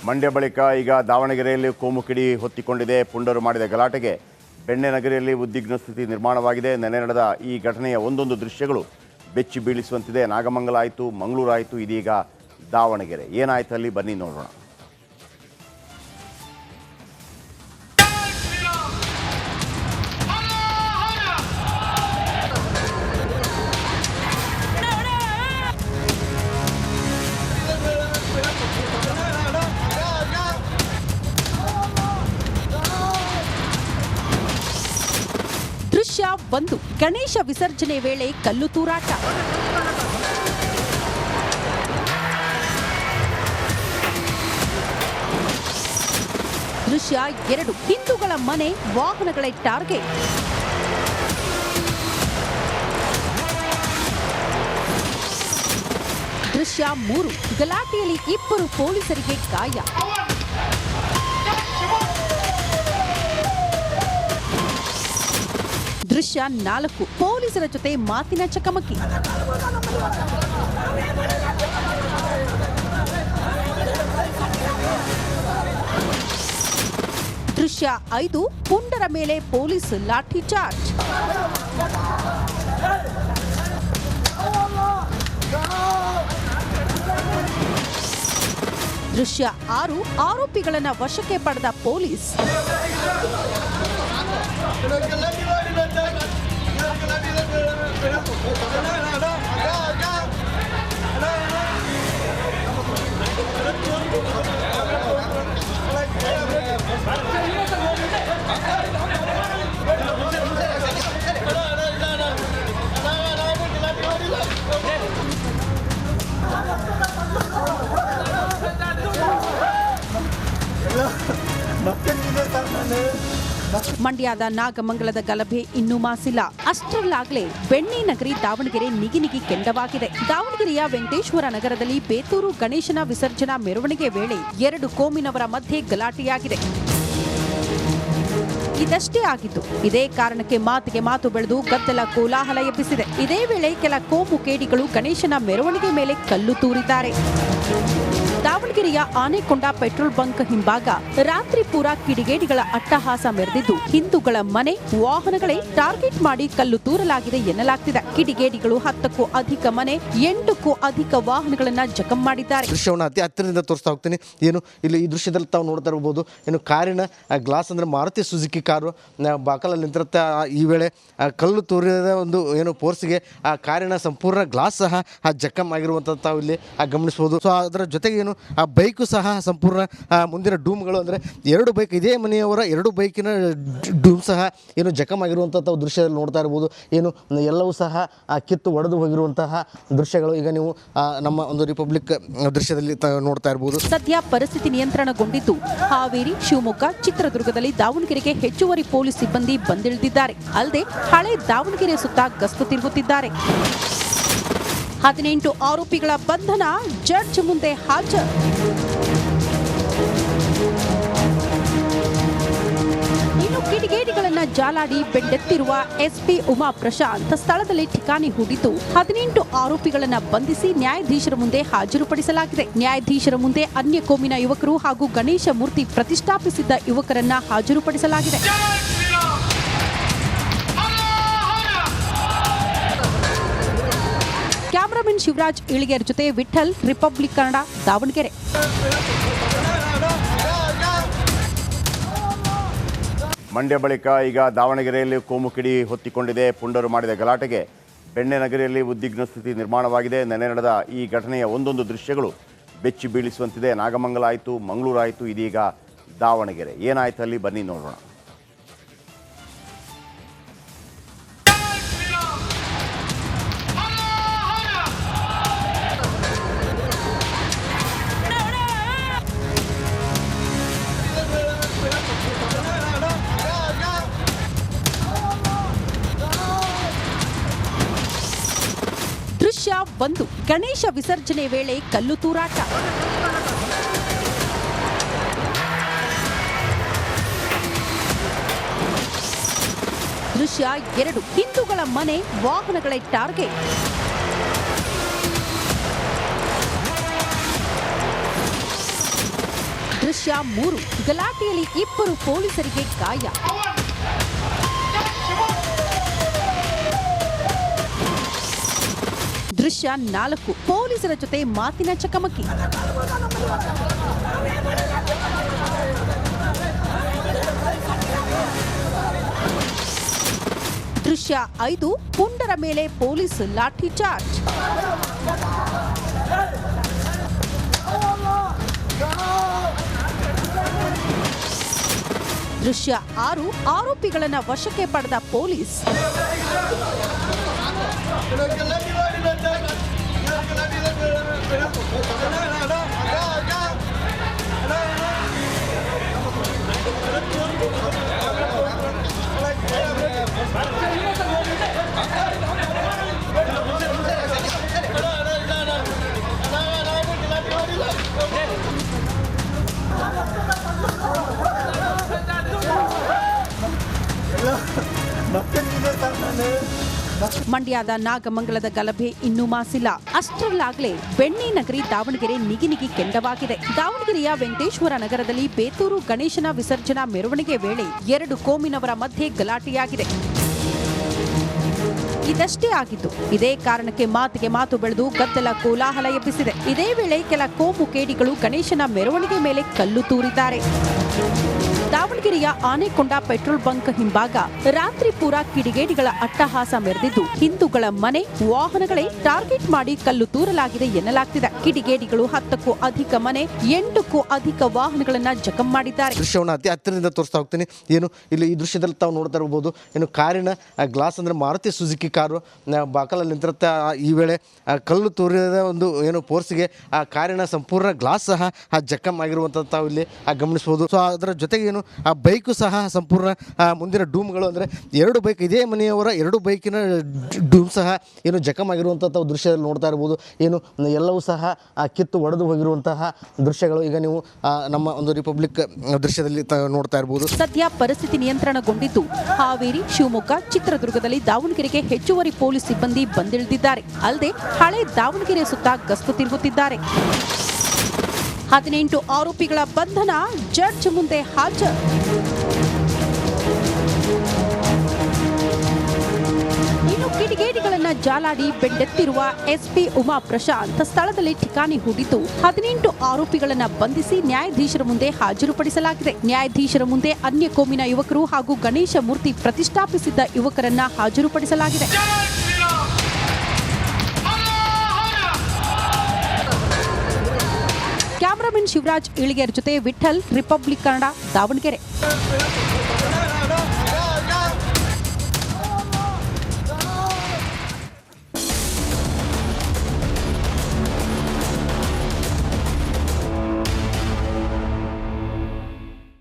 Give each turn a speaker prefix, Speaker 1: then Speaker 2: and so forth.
Speaker 1: ಮಂಡ್ಯ ಬಳಿಕ ಈಗ ದಾವಣಗೆರೆಯಲ್ಲಿ ಕೋಮು ಕಿಡಿ ಹೊತ್ತಿಕೊಂಡಿದೆ. ಪುಂಡರು ಮಾಡಿದ ಗಲಾಟೆಗೆ ಬೆಣ್ಣೆ ನಗರಿಯಲ್ಲಿ ಉದ್ವಿಗ್ನ ಸ್ಥಿತಿ ನಿರ್ಮಾಣವಾಗಿದೆ. ನೆನೆ ನಡೆದ ಈ ಘಟನೆಯ ಒಂದೊಂದು ದೃಶ್ಯಗಳು ಬೆಚ್ಚಿ ಬೀಳಿಸುವಂತಿದೆ. ನಾಗಮಂಗಲ ಆಯಿತು, ಮಂಗಳೂರು ಆಯಿತು, ಇದೀಗ ದಾವಣಗೆರೆ. ಏನಾಯ್ತು ಅಲ್ಲಿ ಬನ್ನಿ ನೋಡೋಣ.
Speaker 2: ದೃಶ್ಯ 1. ಗಣೇಶ ವಿಸರ್ಜನೆ ವೇಳೆ ಕಲ್ಲು ತೂರಾಟ. ದೃಶ್ಯ 2. ಹಿಂದೂಗಳ ಮನೆ, ವಾಹನಗಳೇ ಟಾರ್ಗೆಟ್. ದೃಶ್ಯ 3. ಗಲಾಟೆಯಲ್ಲಿ 2 ಪೊಲೀಸರಿಗೆ ಗಾಯ. ದೃಶ್ಯ 4. ಪೊಲೀಸರ ಜೊತೆ ಮಾತಿನ ಚಕಮಕಿ. ದೃಶ್ಯ 5. ಪುಂಡರ ಮೇಲೆ ಪೊಲೀಸ್ ಲಾಠಿ ಚಾರ್ಜ್. ದೃಶ್ಯ 6. ಆರೋಪಿಗಳನ್ನು ವಶಕ್ಕೆ ಪಡೆದ ಪೊಲೀಸ್. ಮಂಡ್ಯದ ನಾಗಮಂಗಲದ ಗಲಭೆ ಇನ್ನೂ ಮಾಸಿಲ್ಲ. ಅಷ್ಟರಲ್ಲಾಗಲೇ ಬೆಣ್ಣೆ ನಗರಿ ದಾವಣಗೆರೆ ನಿಗಿನಿಗಿ ಕೆಂಡವಾಗಿದೆ. ದಾವಣಗೆರೆಯ ವೆಂಕಟೇಶ್ವರ ನಗರದಲ್ಲಿ ಬೇತೂರು ಗಣೇಶನ ವಿಸರ್ಜನಾ ಮೆರವಣಿಗೆ ವೇಳೆ 2 ಕೋಮಿನವರ ಮಧ್ಯೆ ಗಲಾಟೆಯಾಗಿದೆ. ಇದಷ್ಟೇ ಆಗಿತ್ತು. ಇದೇ ಕಾರಣಕ್ಕೆ ಮಾತಿಗೆ ಮಾತು ಬೆಳೆದು ಗದ್ದಲ ಕೋಲಾಹಲ ಎಬ್ಬಿಸಿದೆ. ಇದೇ ವೇಳೆ ಕೆಲ ಕೋಮು ಕೇಡಿಗಳು ಗಣೇಶನ ಮೆರವಣಿಗೆ ಮೇಲೆ ಕಲ್ಲು ತೂರಿದ್ದಾರೆ. ದಾವಣಗೆರೆಯ ಆನೆಕೊಂಡ ಪೆಟ್ರೋಲ್ ಬಂಕ್ ಹಿಂಭಾಗ ರಾತ್ರಿ ಪೂರ ಕಿಡಿಗೇಡಿಗಳ ಅಟ್ಟಹಾಸ ಮೆರೆದಿದ್ದು ಹಿಂದೂಗಳ ಮನೆ, ವಾಹನಗಳೇ ಟಾರ್ಗೆಟ್ ಮಾಡಿ ಕಲ್ಲು ತೂರಲಾಗಿದೆ ಎನ್ನಲಾಗ್ತಿದೆ. ಕಿಡಿಗೇಡಿಗಳು 10ಕ್ಕೂ ಅಧಿಕ ಮನೆ, 8ಕ್ಕೂ ಅಧಿಕ ವಾಹನಗಳನ್ನ ಜಖಂ ಮಾಡಿದ್ದಾರೆ.
Speaker 3: ದೃಶ್ಯವನ್ನು ಅತಿ ಹತ್ತಿರದಿಂದ ತೋರಿಸ್ತಾ ಹೋಗ್ತೀನಿ. ಏನು ಇಲ್ಲಿ ಈ ದೃಶ್ಯದಲ್ಲಿ ತಾವು ನೋಡ್ತಾ ಇರಬಹುದು. ಏನು ಕಾರಿನ ಗ್ಲಾಸ್ ಅಂದ್ರೆ ಮಾರುತಿ ಸುಜುಕಿ ಕಾರು ಬಾಕಲಲ್ಲಿ ನಿಂತಿರುತ್ತೆ. ಈ ವೇಳೆ ಕಲ್ಲು ತೂರಿದ ಒಂದು ಏನು ಫೋರ್ಸ್ಗೆ ಆ ಕಾರಿನ ಸಂಪೂರ್ಣ ಗ್ಲಾಸ್ ಸಹ ಜಖಂ ಆಗಿರುವಂಥದ್ದು ತಾವು ಇಲ್ಲಿ ಗಮನಿಸಬಹುದು. ಸೊ ಅದರ ಜೊತೆಗೆ ಏನು ಆ ಬೈಕು ಸಹ ಸಂಪೂರ್ಣ ಮುಂದಿನ ಡೂಮ್ಗಳು ಅಂದರೆ 2 ಬೈಕ್, ಇದೇ ಮನೆಯವರ 2 ಬೈಕಿನ ಡೂಮ್ ಸಹ ಏನು ಜಖಂ ಆಗಿರುವಂಥ ತಾವು ದೃಶ್ಯದಲ್ಲಿ ನೋಡ್ತಾ ಇರ್ಬೋದು. ಏನು ಎಲ್ಲವೂ ಸಹ ಕಿತ್ತು ಒಡೆದು ಹೋಗಿರುವಂತಹ ದೃಶ್ಯಗಳು ಈಗ ನೀವು ನಮ್ಮ ಒಂದು ರಿಪಬ್ಲಿಕ್ ದೃಶ್ಯದಲ್ಲಿ ನೋಡ್ತಾ ಇರ್ಬೋದು.
Speaker 2: ಸದ್ಯ ಪರಿಸ್ಥಿತಿ ನಿಯಂತ್ರಣಗೊಂಡಿದ್ದು ಹಾವೇರಿ, ಶಿವಮೊಗ್ಗ, ಚಿತ್ರದುರ್ಗದಲ್ಲಿ ದಾವಣಗೆರೆಗೆ ಹೆಚ್ಚುವರಿ ಪೊಲೀಸ್ ಸಿಬ್ಬಂದಿ ಬಂದಿಳಿದಿದ್ದಾರೆ. ಅಲ್ಲದೆ ಹಳೆ ದಾವಣಗೆರೆ ಸುತ್ತ ಗಸ್ತು ತಿರುಗುತ್ತಿದ್ದಾರೆ. 18 ಆರೋಪಿಗಳ ಬಂಧನ, ಜಡ್ಜ್ ಮುಂದೆ ಹಾಜರು. ಇನ್ನು ಕಿಡಿಗೇಡಿಗಳನ್ನ ಜಾಲಾಡಿ ಬೆಂಡೆತ್ತಿರುವ ಎಸ್ಪಿ ಉಮಾ ಪ್ರಶಾಂತ್ ಸ್ಥಳದಲ್ಲಿ ಠಿಕಾಣಿ ಹೂಡಿದ್ದು 18 ಆರೋಪಿಗಳನ್ನ ಬಂಧಿಸಿ ನ್ಯಾಯಾಧೀಶರ ಮುಂದೆ ಹಾಜರುಪಡಿಸಲಾಗಿದೆ. ನ್ಯಾಯಾಧೀಶರ ಮುಂದೆ ಅನ್ಯ ಕೋಮಿನ ಯುವಕರು ಹಾಗೂ ಗಣೇಶ ಮೂರ್ತಿ ಪ್ರತಿಷ್ಠಾಪಿಸಿದ್ದ ಯುವಕರನ್ನ ಹಾಜರುಪಡಿಸಲಾಗಿದೆ. ಕ್ಯಾಮರಾಮನ್ ಶಿವರಾಜ್ ಇಳಿಗೆರ್ ಜೊತೆ ವಿಠಲ್, ರಿಪಬ್ಲಿಕ್ ಕನ್ನಡ, ದಾವಣಗೆರೆ.
Speaker 1: ಮಂಡ್ಯ ಬಳಿಕ ಈಗ ದಾವಣಗೆರೆಯಲ್ಲಿ ಕೋಮು ಕಿಡಿ ಹೊತ್ತಿಕೊಂಡಿದೆ. ಪುಂಡರು ಮಾಡಿದ ಗಲಾಟೆಗೆ ಬೆಣ್ಣೆ ನಗರಿಯಲ್ಲಿ ಉದ್ವಿಗ್ನ ಸ್ಥಿತಿ ನಿರ್ಮಾಣವಾಗಿದೆ. ನೆನೆ ನಡೆದ ಈ ಘಟನೆಯ ಒಂದೊಂದು ದೃಶ್ಯಗಳು ಬೆಚ್ಚಿ ಬೀಳಿಸುವಂತಿದೆ. ನಾಗಮಂಗಲ ಆಯಿತು, ಮಂಗಳೂರು ಆಯಿತು, ಇದೀಗ ದಾವಣಗೆರೆ. ಏನಾಯ್ತು ಅಲ್ಲಿ ಬನ್ನಿ ನೋಡೋಣ.
Speaker 2: ದೃಶ್ಯ 1. ಗಣೇಶ ವಿಸರ್ಜನೆ ವೇಳೆ ಕಲ್ಲು ತೂರಾಟ. ದೃಶ್ಯ 2. ಹಿಂದೂಗಳ ಮನೆ, ವಾಹನಗಳೇ ಟಾರ್ಗೆಟ್. ದೃಶ್ಯ 3 ಗಲಾಟೆಯಲ್ಲಿ 2 ಪೊಲೀಸರಿಗೆ ಗಾಯ. ದೃಶ್ಯ 4 ಪೊಲೀಸರ ಜೊತೆ ಮಾತಿನ ಚಕಮಕಿ. ದೃಶ್ಯ 5 ಪುಂಡರ ಮೇಲೆ ಪೊಲೀಸ್ ಲಾಠಿ ಚಾರ್ಜ್. ದೃಶ್ಯ 6 ಆರೋಪಿಗಳನ್ನು ವಶಕ್ಕೆ ಪಡೆದ ಪೊಲೀಸ್. ಮಂಡ್ಯದ ನಾಗಮಂಗಲದ ಗಲಭೆ ಇನ್ನೂ ಮಾಸಿಲ್ಲ. ಅಷ್ಟರಲ್ಲಾಗಲೇ ಬೆಣ್ಣೆ ನಗರಿ ದಾವಣಗೆರೆ ನಿಗಿ ಕೆಂಡವಾಗಿದೆ. ದಾವಣಗೆರೆಯ ವೆಂಕಟೇಶ್ವರ ನಗರದಲ್ಲಿ ಬೇತೂರು ಗಣೇಶನ ವಿಸರ್ಜನಾ ಮೆರವಣಿಗೆ ವೇಳೆ 2 ಕೋಮಿನವರ ಮಧ್ಯೆ ಗಲಾಟೆಯಾಗಿದೆ. ಇದಷ್ಟೇ ಆಗಿದ್ದು, ಇದೇ ಕಾರಣಕ್ಕೆ ಮಾತಿಗೆ ಮಾತು ಬೆಳೆದು ಗದ್ದಲ ಕೋಲಾಹಲ ಎಬ್ಬಿಸಿದೆ. ಇದೇ ವೇಳೆ ಕೆಲ ಕೋಮು ಕೇಡಿಗಳು ಗಣೇಶನ ಮೆರವಣಿಗೆ ಮೇಲೆ ಕಲ್ಲು ತೂರಿದ್ದಾರೆ. ದಾವಣಗೆರೆಯ ಆನೆಕೊಂಡ ಪೆಟ್ರೋಲ್ ಬಂಕ್ ಹಿಂಭಾಗ ರಾತ್ರಿ ಪೂರ ಕಿಡಿಗೇಡಿಗಳ ಅಟ್ಟಹಾಸ ಮೆರೆದಿದ್ದು, ಹಿಂದೂಗಳ ಮನೆ, ವಾಹನಗಳೇ ಟಾರ್ಗೆಟ್ ಮಾಡಿ ಕಲ್ಲು ತೂರಲಾಗಿದೆ ಎನ್ನಲಾಗ್ತಿದೆ. ಕಿಡಿಗೇಡಿಗಳು 10ಕ್ಕೂ ಅಧಿಕ ಮನೆ, 8ಕ್ಕೂ ಅಧಿಕ ವಾಹನಗಳನ್ನ ಜಖಂ ಮಾಡಿದ್ದಾರೆ.
Speaker 3: ದೃಶ್ಯವನ್ನು ಅತಿ ಹತ್ತಿರದಿಂದ ತೋರಿಸ್ತಾ ಹೋಗ್ತೀನಿ. ಏನು ಇಲ್ಲಿ ಈ ದೃಶ್ಯದಲ್ಲಿ ತಾವು ನೋಡ್ತಾ ಇರಬಹುದು, ಏನು ಕಾರಿನ ಗ್ಲಾಸ್ ಅಂದರೆ ಮಾರುತಿ ಸುಜುಕಿ ಕಾರು ಬಾಕಲಲ್ಲಿ ನಿಂತಿರುತ್ತೆ. ಈ ವೇಳೆ ಕಲ್ಲು ತೂರಿದ ಒಂದು ಏನು ಫೋರ್ಸ್ಗೆ ಆ ಕಾರಿನ ಸಂಪೂರ್ಣ ಗ್ಲಾಸ್ ಸಹ ಜಖಂ ಆಗಿರುವಂಥದ್ದು ತಾವು ಇಲ್ಲಿ ಗಮನಿಸಬಹುದು. ಸೊ ಅದರ ಜೊತೆಗೆ ಏನು ಆ ಬೈಕು ಸಹ ಸಂಪೂರ್ಣ ಮುಂದಿನ ಡೂಮ್ಗಳು ಅಂದರೆ 2 ಬೈಕ್, ಇದೇ ಮನೆಯವರ 2 ಬೈಕಿನ ಡೂಮ್ ಸಹ ಏನು ಜಖಂ ಆಗಿರುವಂಥ ದೃಶ್ಯದಲ್ಲಿ ನೋಡ್ತಾ ಇರ್ಬೋದು. ಏನು ಎಲ್ಲವೂ ಸಹ ಕಿತ್ತು ಒಡೆದು ಹೋಗಿರುವಂತಹ ದೃಶ್ಯಗಳು ಈಗ ನೀವು ನಮ್ಮ ಒಂದು ರಿಪಬ್ಲಿಕ್ ದೃಶ್ಯದಲ್ಲಿ ನೋಡ್ತಾ ಇರ್ಬೋದು.
Speaker 2: ಸದ್ಯ ಪರಿಸ್ಥಿತಿ ನಿಯಂತ್ರಣಗೊಂಡಿದ್ದು, ಹಾವೇರಿ, ಶಿವಮೊಗ್ಗ, ಚಿತ್ರದುರ್ಗದಲ್ಲಿ ದಾವಣಗೆರೆಗೆ ಹೆಚ್ಚುವರಿ ಪೊಲೀಸ್ ಸಿಬ್ಬಂದಿ ಬಂದಿಳಿದಿದ್ದಾರೆ. ಅಲ್ಲದೆ ಹಳೆ ದಾವಣಗೆರೆ ಸುತ್ತ ಗಸ್ತು ತಿರುಗುತ್ತಿದ್ದಾರೆ. 18 ಆರೋಪಿಗಳ ಬಂಧನ, ಜಡ್ಜ್ ಮುಂದೆ ಹಾಜರು. ಇನ್ನು ಕಿಡಿಗೇಡಿಗಳನ್ನ ಜಾಲಾಡಿ ಬೆಂಡೆತ್ತಿರುವ ಎಸ್ಪಿ ಉಮಾ ಪ್ರಶಾಂತ್ ಸ್ಥಳದಲ್ಲಿ ಠಿಕಾಣಿ ಹೂಡಿದ್ದು, 18 ಆರೋಪಿಗಳನ್ನ ಬಂಧಿಸಿ ನ್ಯಾಯಾಧೀಶರ ಮುಂದೆ ಹಾಜರುಪಡಿಸಲಾಗಿದೆ. ನ್ಯಾಯಾಧೀಶರ ಮುಂದೆ ಅನ್ಯ ಕೋಮಿನ ಯುವಕರು ಹಾಗೂ ಗಣೇಶ ಮೂರ್ತಿ ಪ್ರತಿಷ್ಠಾಪಿಸಿದ್ದ ಯುವಕರನ್ನ ಹಾಜರುಪಡಿಸಲಾಗಿದೆ. ಕ್ಯಾಮರಾಮನ್ ಶಿವರಾಜ್ ಇಳಿಗೆರ್ ಜೊತೆ ವಿಠಲ್, ರಿಪಬ್ಲಿಕ್ ಕನ್ನಡ, ದಾವಣಗೆರೆ.